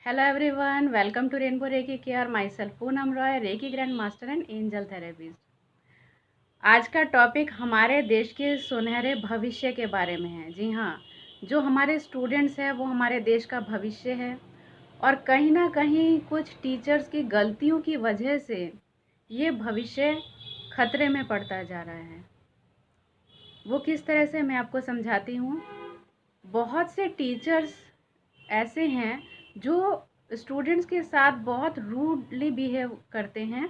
Hello everyone, welcome to Rainbow Reiki Care. Myself Poonam Roy, Reiki Grand Master and Angel Therapist. आज का topic हमारे देश के सुनहरे भविष्य के बारे में है। जी हाँ, जो हमारे स्टूडेंट्स हैं वो हमारे देश का भविष्य है और कहीं ना कहीं कुछ टीचर्स की गलतियों की वजह से ये भविष्य खतरे में पड़ता जा रहा है। वो किस तरह से मैं आपको समझाती हूँ। बहुत से टीचर्स ऐसे हैं जो स्टूडेंट्स के साथ बहुत रूडली बिहेव करते हैं।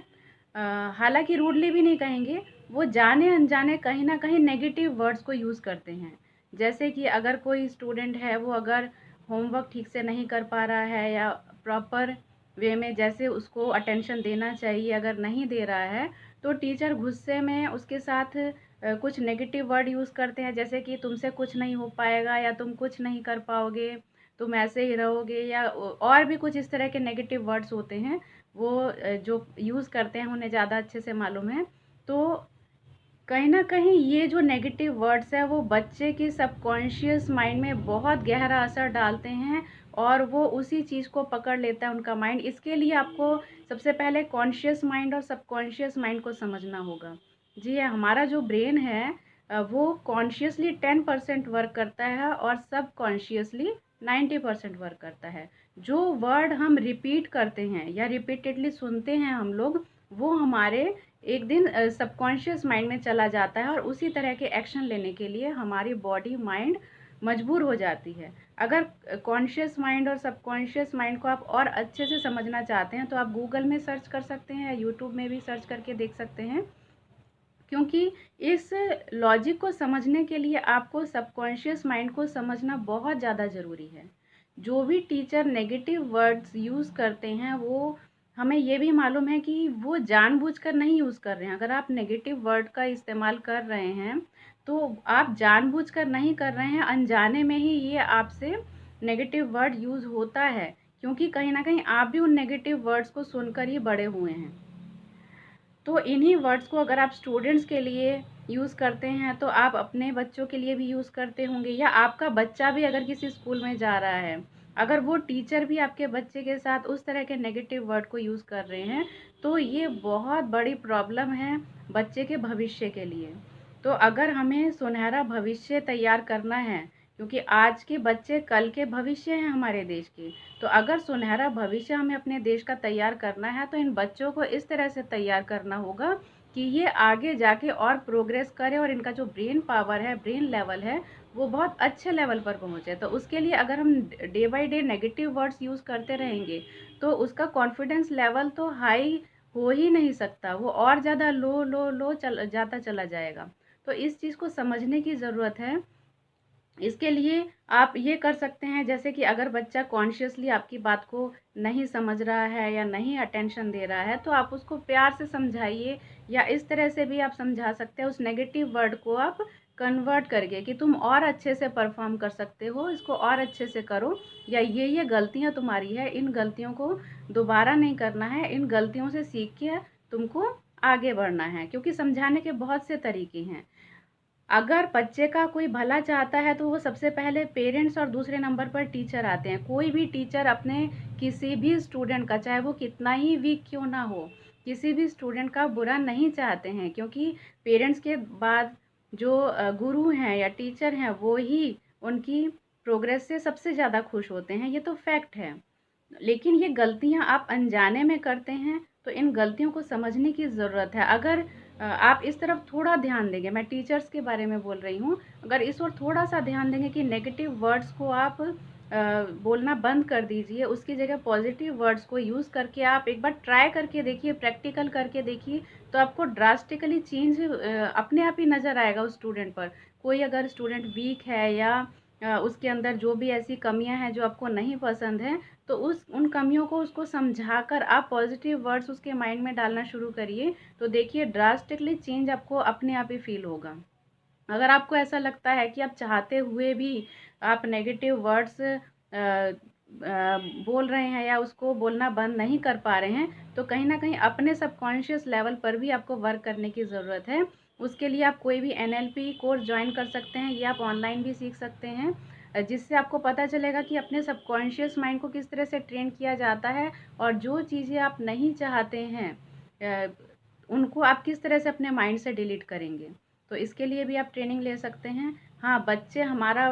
हालांकि रूडली भी नहीं कहेंगे, वो जाने अनजाने कहीं ना कहीं नेगेटिव वर्ड्स को यूज़ करते हैं। जैसे कि अगर कोई स्टूडेंट है, वो अगर होमवर्क ठीक से नहीं कर पा रहा है या प्रॉपर वे में जैसे उसको अटेंशन देना चाहिए अगर नहीं दे रहा है, तो टीचर गुस्से में उसके साथ कुछ नेगेटिव वर्ड यूज़ करते हैं, जैसे कि तुमसे कुछ नहीं हो पाएगा या तुम कुछ नहीं कर पाओगे, तुम ऐसे ही रहोगे, या और भी कुछ इस तरह के नेगेटिव वर्ड्स होते हैं। वो जो यूज़ करते हैं उन्हें ज़्यादा अच्छे से मालूम है। तो कहीं ना कहीं ये जो नेगेटिव वर्ड्स है वो बच्चे के सबकॉन्शियस माइंड में बहुत गहरा असर डालते हैं और वो उसी चीज़ को पकड़ लेता है उनका माइंड। इसके लिए आपको सबसे पहले कॉन्शियस माइंड और सबकॉन्शियस माइंड को समझना होगा। जी हाँ, हमारा जो ब्रेन है वो कॉन्शियसली 10% वर्क करता है और सबकॉन्शियसली 90% वर्क करता है। जो वर्ड हम रिपीट करते हैं या रिपीटेडली सुनते हैं हम लोग, वो हमारे एक दिन सबकॉन्शियस माइंड में चला जाता है और उसी तरह के एक्शन लेने के लिए हमारी बॉडी माइंड मजबूर हो जाती है। अगर कॉन्शियस माइंड और सबकॉन्शियस माइंड को आप और अच्छे से समझना चाहते हैं तो आप गूगल में सर्च कर सकते हैं या यूट्यूब में भी सर्च करके देख सकते हैं, क्योंकि इस लॉजिक को समझने के लिए आपको सबकॉन्शियस माइंड को समझना बहुत ज़्यादा ज़रूरी है। जो भी टीचर नेगेटिव वर्ड्स यूज़ करते हैं वो हमें ये भी मालूम है कि वो जानबूझकर नहीं यूज़ कर रहे हैं। अगर आप नेगेटिव वर्ड का इस्तेमाल कर रहे हैं तो आप जानबूझकर नहीं कर रहे हैं, अनजाने में ही ये आपसे नेगेटिव वर्ड यूज़ होता है, क्योंकि कहीं ना कहीं आप भी उन नेगेटिव वर्ड्स को सुनकर ही बड़े हुए हैं। तो इन्हीं वर्ड्स को अगर आप स्टूडेंट्स के लिए यूज़ करते हैं तो आप अपने बच्चों के लिए भी यूज़ करते होंगे, या आपका बच्चा भी अगर किसी स्कूल में जा रहा है, अगर वो टीचर भी आपके बच्चे के साथ उस तरह के नेगेटिव वर्ड को यूज़ कर रहे हैं, तो ये बहुत बड़ी प्रॉब्लम है बच्चे के भविष्य के लिए। तो अगर हमें सुनहरा भविष्य तैयार करना है, क्योंकि आज के बच्चे कल के भविष्य हैं हमारे देश के, तो अगर सुनहरा भविष्य हमें अपने देश का तैयार करना है तो इन बच्चों को इस तरह से तैयार करना होगा कि ये आगे जाके और प्रोग्रेस करें और इनका जो ब्रेन पावर है, ब्रेन लेवल है, वो बहुत अच्छे लेवल पर पहुँचे। तो उसके लिए अगर हम day by day negative words use करते रहेंगे तो उसका कॉन्फिडेंस लेवल तो हाई हो ही नहीं सकता, वो और ज़्यादा लो लो लो चला जाएगा। तो इस चीज़ को समझने की ज़रूरत है। इसके लिए आप ये कर सकते हैं, जैसे कि अगर बच्चा कॉन्शियसली आपकी बात को नहीं समझ रहा है या नहीं अटेंशन दे रहा है, तो आप उसको प्यार से समझाइए, या इस तरह से भी आप समझा सकते हैं, उस नेगेटिव वर्ड को आप कन्वर्ट करके कि तुम और अच्छे से परफॉर्म कर सकते हो, इसको और अच्छे से करो, या ये गलतियां तुम्हारी है, इन गलतियों को दोबारा नहीं करना है, इन गलतियों से सीख के तुमको आगे बढ़ना है। क्योंकि समझाने के बहुत से तरीके हैं। अगर बच्चे का कोई भला चाहता है तो वो सबसे पहले पेरेंट्स और दूसरे नंबर पर टीचर आते हैं। कोई भी टीचर अपने किसी भी स्टूडेंट का, चाहे वो कितना ही वीक क्यों ना हो, किसी भी स्टूडेंट का बुरा नहीं चाहते हैं, क्योंकि पेरेंट्स के बाद जो गुरु हैं या टीचर हैं वो ही उनकी प्रोग्रेस से सबसे ज़्यादा खुश होते हैं। ये तो फैक्ट है। लेकिन ये गलतियाँ आप अनजाने में करते हैं, तो इन गलतियों को समझने की ज़रूरत है। अगर आप इस तरफ थोड़ा ध्यान देंगे, मैं टीचर्स के बारे में बोल रही हूँ, अगर इस ओर थोड़ा सा ध्यान देंगे कि नेगेटिव वर्ड्स को आप बोलना बंद कर दीजिए, उसकी जगह पॉजिटिव वर्ड्स को यूज़ करके आप एक बार ट्राई करके देखिए, प्रैक्टिकल करके देखिए, तो आपको ड्रास्टिकली चेंज अपने आप ही नज़र आएगा उस स्टूडेंट पर। कोई अगर स्टूडेंट वीक है या उसके अंदर जो भी ऐसी कमियां हैं जो आपको नहीं पसंद हैं, तो उस उन कमियों को उसको समझाकर आप पॉजिटिव वर्ड्स उसके माइंड में डालना शुरू करिए, तो देखिए ड्रास्टिकली चेंज आपको अपने आप ही फील होगा। अगर आपको ऐसा लगता है कि आप चाहते हुए भी आप नेगेटिव वर्ड्स बोल रहे हैं या उसको बोलना बंद नहीं कर पा रहे हैं, तो कहीं ना कहीं अपने सबकॉन्शियस लेवल पर भी आपको वर्क करने की ज़रूरत है। उसके लिए आप कोई भी NLP कोर्स ज्वाइन कर सकते हैं, या आप ऑनलाइन भी सीख सकते हैं। जिससे आपको पता चलेगा कि अपने सबकॉन्शियस माइंड को किस तरह से ट्रेन किया जाता है और जो चीज़ें आप नहीं चाहते हैं उनको आप किस तरह से अपने माइंड से डिलीट करेंगे। तो इसके लिए भी आप ट्रेनिंग ले सकते हैं। हाँ, बच्चे हमारा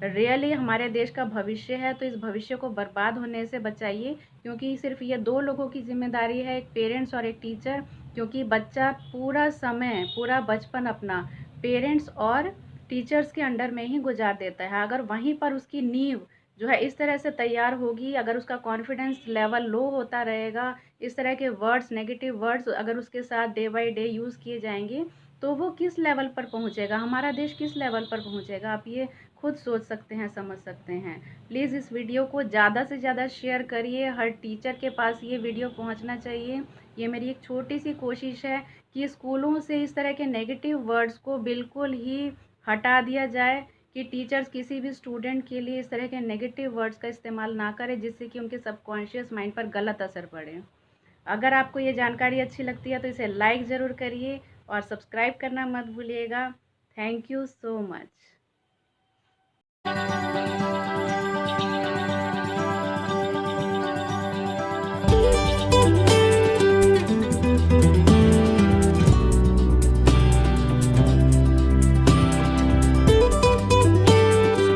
रियली हमारे देश का भविष्य है, तो इस भविष्य को बर्बाद होने से बचाइए, क्योंकि सिर्फ ये 2 लोगों की ज़िम्मेदारी है, एक पेरेंट्स और एक टीचर। क्योंकि बच्चा पूरा समय, पूरा बचपन अपना पेरेंट्स और टीचर्स के अंडर में ही गुजार देता है। अगर वहीं पर उसकी नींव जो है इस तरह से तैयार होगी, अगर उसका कॉन्फिडेंस लेवल लो होता रहेगा, इस तरह के वर्ड्स, नेगेटिव वर्ड्स अगर उसके साथ डे बाय डे यूज़ किए जाएंगे, तो वो किस लेवल पर पहुंचेगा, हमारा देश किस लेवल पर पहुंचेगा, आप ये खुद सोच सकते हैं, समझ सकते हैं। प्लीज़ इस वीडियो को ज़्यादा से ज़्यादा शेयर करिए, हर टीचर के पास ये वीडियो पहुंचना चाहिए। ये मेरी एक छोटी सी कोशिश है कि स्कूलों से इस तरह के नेगेटिव वर्ड्स को बिल्कुल ही हटा दिया जाए, कि टीचर्स किसी भी स्टूडेंट के लिए इस तरह के नेगेटिव वर्ड्स का इस्तेमाल ना करें, जिससे कि उनके सबकॉन्शियस माइंड पर गलत असर पड़े। अगर आपको ये जानकारी अच्छी लगती है तो इसे लाइक ज़रूर करिए और सब्सक्राइब करना मत भूलिएगा। Thank you so much.